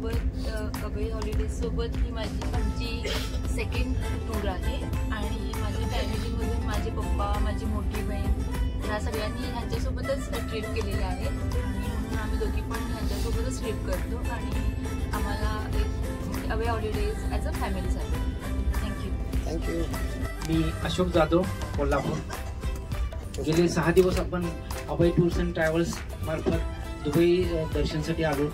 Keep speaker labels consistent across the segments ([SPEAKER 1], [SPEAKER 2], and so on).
[SPEAKER 1] सोबत अभय हॉलिडेज सोबत ही आमची सेकंड टूर आहे आणि माझ्या फॅमिलीमधून माझे पप्पा, माझी मोठी बहीण ह्या सगळ्यांनी ह्यांच्यासोबतच ट्रिप केलेली आहे आणि म्हणून आम्ही दोघी पण ह्यांच्यासोबतच ट्रिप करतो आणि आम्हाला एक अभय हॉलिडेज ॲज अ फॅमिलीसाठी.
[SPEAKER 2] थँक्यू.
[SPEAKER 3] मी अशोक जाधव, कोल्हापूर. गेले 6 दिवस आपण अभय टूर्स अँड ट्रॅव्हल्स मार्फत दुबई दर्शनसाठी आलो,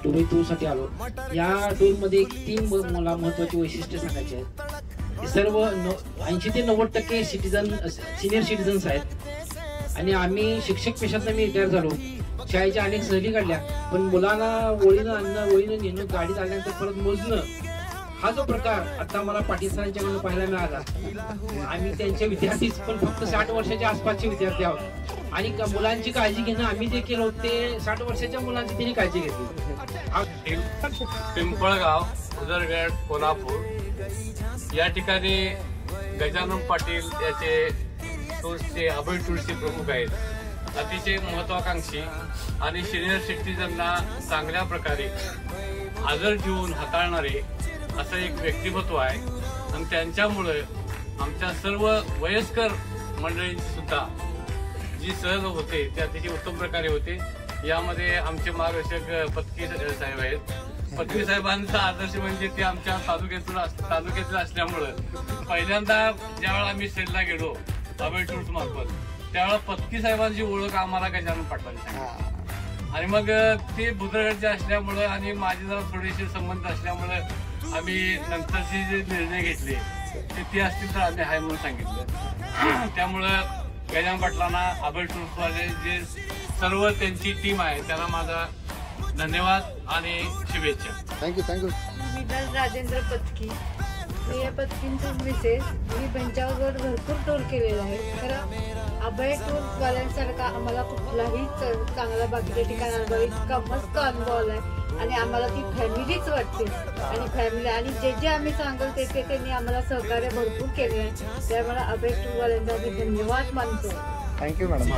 [SPEAKER 3] दुबई टूरसाठी आलो. या टूरमध्ये 3 मला महत्त्वाची वैशिष्ट्ये सांगायची आहेत. सर्व 80 ते 90% सिनियर सिटीजन्स आहेत आणि आम्ही शिक्षक पेशातनं मी रिटायर झालो. शाळेच्या अनेक सहली काढल्या, पण मुलांना ओळीनं आणणं, ओळीनं नेणं, गाडीत आल्यानंतर परत मोजणं, हा जो प्रकार आता मला पाटील पाहायला मिळाला. आम्ही त्यांचे विद्यार्थीच, पण फक्त 60 वर्षाच्या आसपासचे विद्यार्थी आहोत आणि मुलांची काळजी घेणं आम्ही जे केलं होतं ते 60 वर्षाच्या मुलांची त्यांनी काळजी घेतली.
[SPEAKER 4] पिंपळगाव, उदरगड, कोल्हापूर या ठिकाणी गजानन पाटील याचे टूर्सचे अभय टूर्सचे प्रमुख आहेत. अतिशय महत्वाकांक्षी आणि सिनियर सिटीजनना चांगल्या प्रकारे आदर ठेवून हाताळणारे असं एक व्यक्तिमत्व आहे आणि त्यांच्यामुळे आमच्या सर्व वयस्कर मंडळींची सुद्धा जी सहल होते ते अतिशय उत्तम प्रकारे होते. यामध्ये आमचे मार्गदर्शक पत्की साहेब आहेत. पत्की साहेबांचा आदर्श म्हणजे ते आमच्या तालुक्यातील असल्यामुळं पहिल्यांदा ज्यावेळेला आम्ही सेलला गेलो अभय टूर्स मार्फत त्यावेळेला पत्की साहेबांची ओळख आम्हाला गजानन पाटलांची आणि मग ते बुद्रगडचे असल्यामुळं आणि माझे जरा थोडेसे संबंध असल्यामुळं आम्ही नंतरचे जे निर्णय घेतले ते असतील तर आम्ही हाय म्हणून सांगितलं. त्यामुळं गजानन पाटलांना अभय टूर्सवाले जे सर्व त्यांची टीम आहे त्यांना माझा धन्यवाद आणि शुभेच्छा.
[SPEAKER 2] थँक्यू.
[SPEAKER 5] विलास राजेंद्र पत्की. मी या पत्कींचा मिसेस. मी त्यांच्यावर भरपूर टूर केलेला आहे. खरं अभय टूर्सवाल्यांसारखा आम्हाला कुठलाही चांगला बाकीच्या ठिकाणी अनुभव इतका मस्त अनुभव आलाय आणि आम्हाला ती फॅमिलीच वाटते आणि फॅमिली आणि जे आम्ही सांगल ते त्यांनी आम्हाला सहकार्य भरपूर केले आहे. त्यामुळे अभय टूरवाल्यांचा मी धन्यवाद मानतो.
[SPEAKER 2] Thank you madam.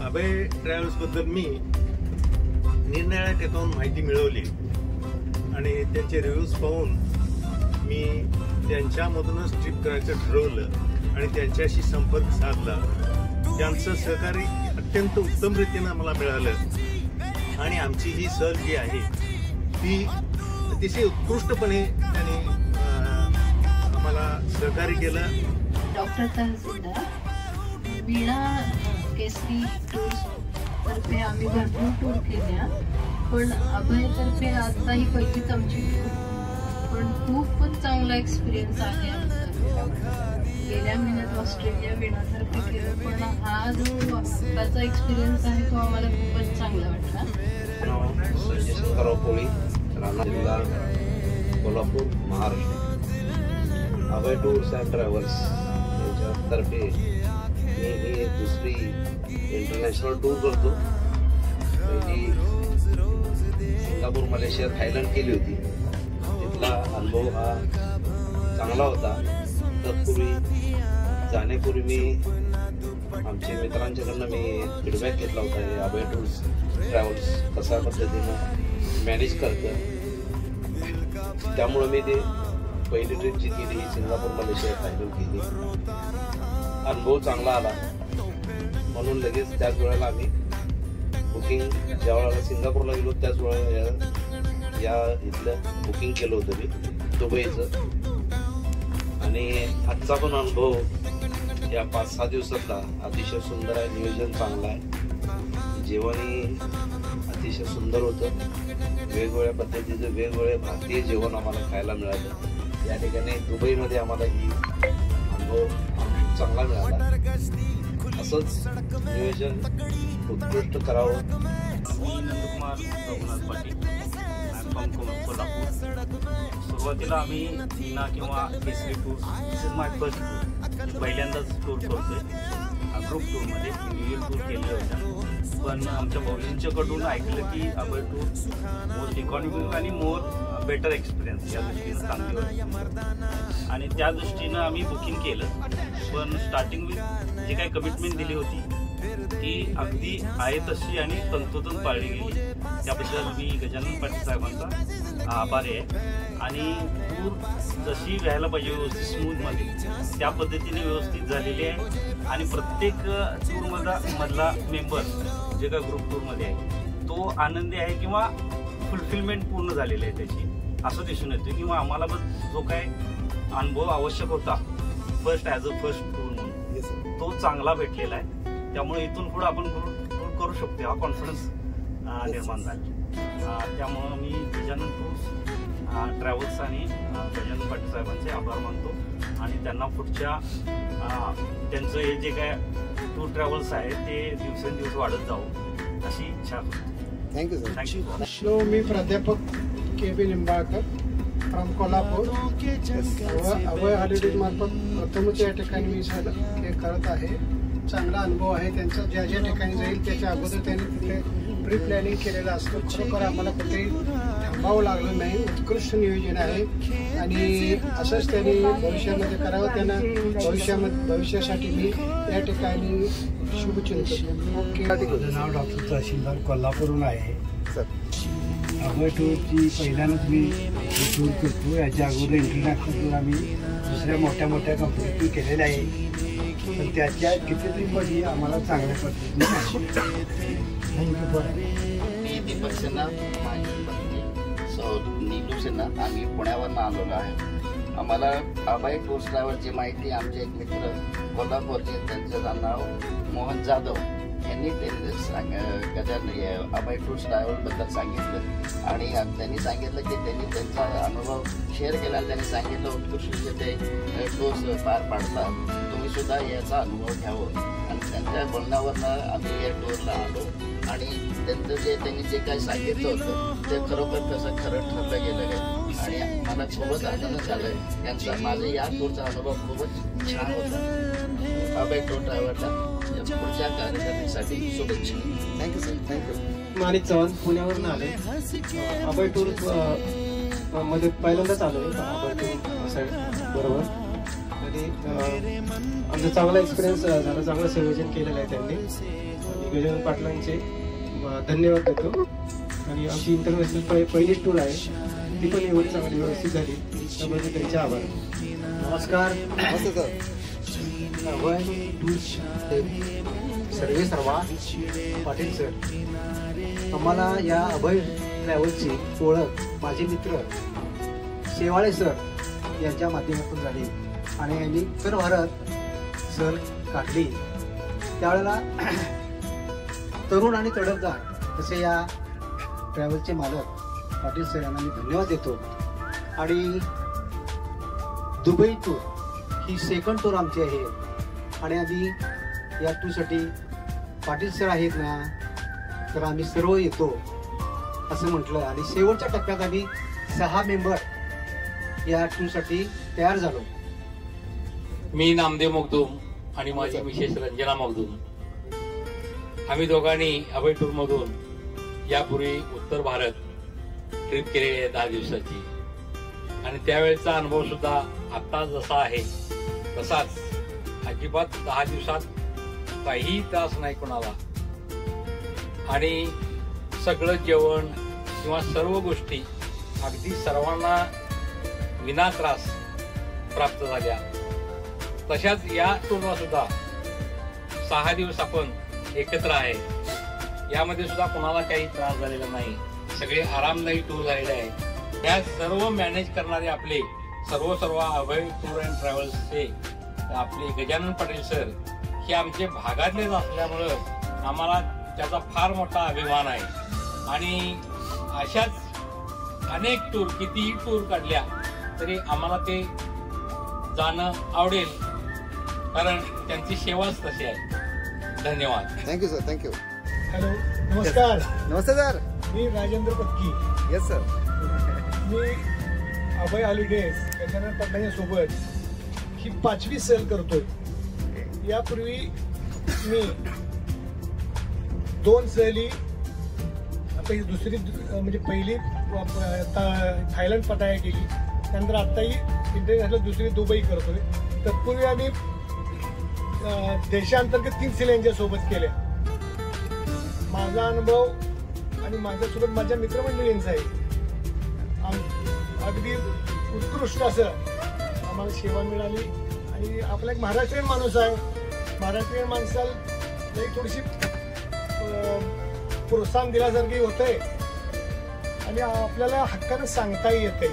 [SPEAKER 6] अभय ट्रॅव्हल्स बद्दल मी निरनिराळ्या ठिकाणून माहिती मिळवली आणि त्यांचे रिव्ह्यूज पाहून मी त्यांच्यामधूनच ट्रिप करायचं ठरवलं आणि त्यांच्याशी संपर्क साधला. त्यांचं सहकार्य अत्यंत उत्तम रीतीनं मला मिळालं आणि आमची ही सहल जी आहे ती अतिशय उत्कृष्टपणे त्यांनी आम्हाला सहकार्य केलं.
[SPEAKER 7] डॉक्टर तहसीलदार. वीणा केसरी टूर्स तर्फे आम्ही भरपूर टूर केल्या, पण अभयतर्फे आता ही पहिलीच आमची टूर, पण खूपच चांगला एक्सपिरियन्स आहे आमचा. गेल्या महिन्यात ऑस्ट्रेलिया वीणातर्फे केलं, पण हा जो आत्ताचा एक्सपिरियन्स आहे तो आम्हाला खूपच चांगला वाटला.
[SPEAKER 8] जिल्हा कोल्हापूर, महाराष्ट्र. अभय टूर्स अँड ट्रॅव्हल्स यांच्यातर्फे मी ही दुसरी इंटरनॅशनल टूर करतो. पहिली सिंगापूर, मलेशिया, थायलंड केली होती. तिथला अनुभव हा चांगला होता. तत्पूर्वी जाण्यापूर्वी मी आमच्या मित्रांच्याकडनं मी फीडबॅक घेतला होता. अभय टूर्स ट्रॅव्हल्स कशा पद्धतीनं मॅनेज करतं, त्यामुळं मी ते पहिली ट्रिप जी केली सिंगापूर, मलेशिया, थायलंड केली. अनुभव चांगला आला म्हणून लगेच त्याच वेळेला आम्ही बुकिंग, ज्या वेळेला सिंगापूरला गेलो त्याच वेळेला या इथलं बुकिंग केलं होतं मी दुबईचं. आणि आजचा पण अनुभव या 5-6 दिवसातला अतिशय सुंदर आहे. नियोजन चांगलं आहे. जेवणही अतिशय सुंदर होतं. वेगवेगळ्या पद्धतीचं वेगवेगळे भारतीय जेवण आम्हाला खायला मिळालं. या ठिकाणी दुबईमध्ये आम्हाला ही अनुभव चांगला मिळाला. असंच नियोजन उत्कृष्ट करावं.
[SPEAKER 9] नंदकुमार रघुनाथ पाटील, कोल्हापूर. सुरुवातीला आम्ही वीणा किंवा Kesari tour, this is my first tour. पहिल्यांदाच टूर करतोय. ग्रुप टूरमध्ये इंडिव्हिज्युअल टूर केले होत्या, पण आमच्या भाऊजींच्याकडून ऐकलं की अभय टूर मोस्ट इकॉनॉमिक आणि बेटर एक्सपिरियन्स या दृष्टीनं चांगली होती आणि त्या दृष्टीनं आम्ही बुकिंग केलं. पण स्टार्टिंग जे काही कमिटमेंट दिली होती ही अगदी आहे तशी आणि तंतोतंत पाळली गेली. त्याबद्दल मी गजानन पाटील साहेबांचा आभारी आहे. आणि टूर जशी व्हायला पाहिजे व्यवस्थित स्मूथमध्ये त्या पद्धतीने व्यवस्थित झालेली आहे. आणि प्रत्येक टूरमधला मेंबर जे का ग्रुप टूरमध्ये आहे तो आनंदी आहे किंवा फुलफिलमेंट पूर्ण झालेली आहे त्याची, असं दिसून येतं. किंवा आम्हाला जो काय अनुभव आवश्यक होता first as a first tour म्हणून तो चांगला भेटलेला आहे. त्यामुळे इथून पुढे आपण टूर करू शकतो हा कॉन्फिडन्स निर्माण झाला. त्यामुळं मी गजानन टूर्स ट्रॅव्हल्स आणि गजानन पाटील साहेबांचे आभार मानतो आणि त्यांना पुढच्या त्यांचं हे जे काय टूर ट्रॅव्हल्स आहे ते दिवसेंदिवस वाढत जावं अशी इच्छा करतो.
[SPEAKER 2] Thank you sir.
[SPEAKER 9] थँक्यू.
[SPEAKER 10] मी प्राध्यापक के बी Limbalkar from Kolhapur. Abhay holidays मार्फत प्रथमच या ठिकाणी मी हे करत आहे. चांगला अनुभव आहे त्यांचा. ज्या ज्या ठिकाणी जाईल त्याच्या अगोदर त्यांनी तिथे प्री प्लॅनिंग केलेलं असतं. खरोखर आम्हाला कुठेही थांबावं लागलं नाही. उत्कृष्ट नियोजन आहे आणि असंच त्यांनी भविष्यामध्ये करावं. त्यांना भविष्यासाठी मी या ठिकाणी शुभचिंतन. ओके.
[SPEAKER 11] माझं नाव डॉक्टर तहसीलदार कोल्हापूरहून आहे. अभय टूरची पहिल्यांदाच मी टूर करतो. याच्या अगोदर इंटरनॅशनल टूर आम्ही दुसऱ्या मोठ्या मोठ्या कंपनीतून केलेल्या आहे. पण त्याच्या कितीतरी आम्हाला चांगल्या पद्धतीने. थँक्यू.
[SPEAKER 12] मी दीपक सिन्हा, माझी पत्नी नीलू सिन्हा, आम्ही पुण्यावरून आलेलो आहे. आम्हाला अभय टूर्स ट्रॅव्हलची माहिती आमचे एक मित्र कोल्हापूरचे, त्यांचं नाव मोहन जाधव यांनी अभय टूर्स ट्रॅव्हलबद्दल सांगितलं आणि त्यांनी सांगितलं की त्यांनी त्यांचा अनुभव शेअर केला. त्यांनी सांगितलं उत्कृष्ट ते टूर्स पार पाडतात, तुम्ही सुद्धा याचा अनुभव घ्यावं. आणि त्यांच्या बोलण्यावरनं आम्ही या टूरला आलो आणि त्यांचं त्यांनी जे काही सांगितलं होतं ते खरोखर कसं खरं ठरलं गेलं आहे आणि मला खूपच आनंद झाला आहे त्यांचा. माझा या टूरचा अनुभव खूपच छान होता. अभय टूर ट्रॅव्हलला पुढच्या कार्यक्रमासाठी शुभेच्छा.
[SPEAKER 2] Thank you sir. थँक्यू.
[SPEAKER 13] माणिक चव्हाण पुण्यावरून आले. अभय टूर मध्ये पहिल्यांदाच आलो आहे अभय टूर बरोबर. आणि आमचा चांगला एक्सपिरियन्स झाला. चांगलं संयोजन केलेलं आहे त्यांनी. आणि गजानन पाटलांचे धन्यवाद देतो. आणि आमची इंटरनॅशनल पहिलीच टूर आहे ती पण एवढी चांगली व्यवस्थित झाली त्याबद्दल त्यांचे आभार.
[SPEAKER 2] नमस्कार. नमस्ते सर.
[SPEAKER 13] अभय टूर्स सर्वा पाटील सर. आम्हाला या अभय ट्रॅव्हल्सची ओळख माझे मित्र शेवाळे सर यांच्या माध्यमातून झाली आणि यांनी उत्तर भारत सर काढली. त्यावेळेला तरुण आणि तडफदार असे या ट्रॅव्हल्सचे मालक पाटील सर यांना मी धन्यवाद देतो. आणि दुबई टूर ही सेकंड टूर आमची आहे आणि आम्ही या टूरसाठी पाटील सर आहेत ना तर आम्ही सर्व येतो असं म्हटलं. आणि शेवटच्या टप्प्यात आम्ही 6 मेंबर या टूरसाठी तयार झालो.
[SPEAKER 4] मी नामदेव मगदूम आणि माझी मिसेस रंजना मगदूम. आम्ही दोघांनी अभय टूर मधून यापूर्वी उत्तर भारत ट्रिप केलेली आहे 10 दिवसाची. आणि त्यावेळेचा अनुभव सुद्धा आता जसा आहे तसाच. अजिबात 10 दिवसात काहीही त्रास नाही कोणाला. आणि सगळं जेवण किंवा सर्व गोष्टी अगदी सर्वांना विना त्रास प्राप्त झाल्या. तशाच या टूरला सुद्धा 6 दिवस आपण एकत्र आहे. यामध्ये सुद्धा कोणाला काही त्रास झालेला नाही. सगळे आरामदायी टूर झालेले आहे. या सर्व मॅनेज करणारे आपले सर्व अभय टूर अँड ट्रॅव्हल्सचे आपले गजानन पाटील सर हे आमचे भागातलेच असल्यामुळं आम्हाला त्याचा फार मोठा अभिमान आहे. आणि अशाच अनेक टूर कितीही टूर काढल्या तरी आम्हाला ते जाणं आवडेल कारण त्यांची सेवाच तशी आहे. धन्यवाद.
[SPEAKER 2] Thank you sir. थँक्यू.
[SPEAKER 10] हॅलो. नमस्कार.
[SPEAKER 2] नमस्ते सर.
[SPEAKER 10] मी राजेंद्र पत्की.
[SPEAKER 2] Yes sir.
[SPEAKER 10] मी अभय हॉलिडेज गजानन पाटलांच्या सोबत ही 5वी सहल करतोय. यापूर्वी मी 2 सहली, आता ही दुसरी म्हणजे पहिली थायलंड पटाया केली, त्यानंतर आत्ताही इंटरनॅशनल दुसरी दुबई करतोय. तत्पूर्वी आम्ही देशांतर्गत 3 सहली यांच्या सोबत केल्या. माझा अनुभव आणि माझ्यासोबत माझ्या मित्रमंडळींचा आहे. अगदी उत्कृष्ट असं आम्हाला सेवा मिळाली. आणि आपला एक महाराष्ट्रीयन माणूस आहे. महाराष्ट्रीयन माणसाला एक थोडीशी प्रोत्साहन दिल्यासारखी होतंय आणि आपल्याला हक्कानं सांगताही येते.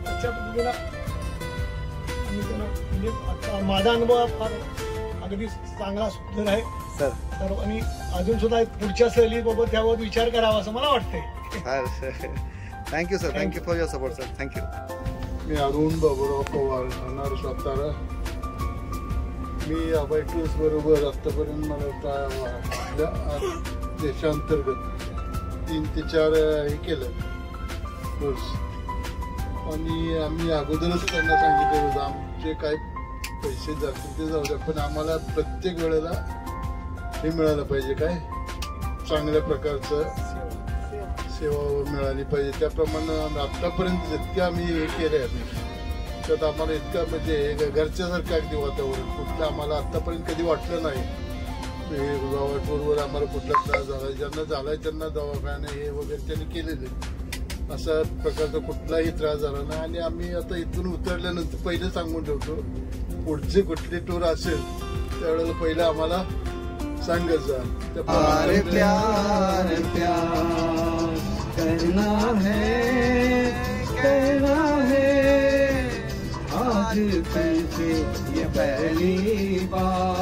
[SPEAKER 10] त्याच्या पद्धतीनं आम्ही त्यांना म्हणजे आता माझा अनुभव फार अगदी चांगला सुंदर आहे
[SPEAKER 2] सर.
[SPEAKER 10] तर आणि अजून सुद्धा पुढच्या सहलीबाबत त्यावर विचार करावा असं मला वाटतंय.
[SPEAKER 2] Thank you sir. Thank you for your support sir. Thank you.
[SPEAKER 14] मी अरुण बाबूराव पवार, राहणार सातारा. मी अभय टूर्स बरोबर आतापर्यंत मला आपल्या देशांतर्गत 3 ते 4 हे केलं टूर्स. आणि आम्ही अगोदरच त्यांना सांगितलं होतं आमचे काय पैसे जातील ते जाऊ द्या, पण आम्हाला प्रत्येक वेळेला हे मिळालं पाहिजे, काय चांगल्या प्रकारचं सेवा मिळाली पाहिजे. त्याप्रमाणे आतापर्यंत जितके आम्ही हे केले आहेत त्यात आम्हाला इतकं म्हणजे घरच्यासारखं अगदी वातावरण कुठलं आम्हाला आतापर्यंत कधी वाटलं नाही. टूरवर आम्हाला कुठला त्रास झाला, ज्यांना झालाय त्यांना दवाखाने हे वगैरे त्यांनी केलेले, असा प्रकारचा कुठलाही त्रास झाला नाही. आणि आम्ही आता इथून उतरल्यानंतर पहिले सांगून ठेवतो पुढची कुठली टूर असेल त्यावेळेला पहिलं आम्हाला सांगत जा.
[SPEAKER 11] आज ये पहली बार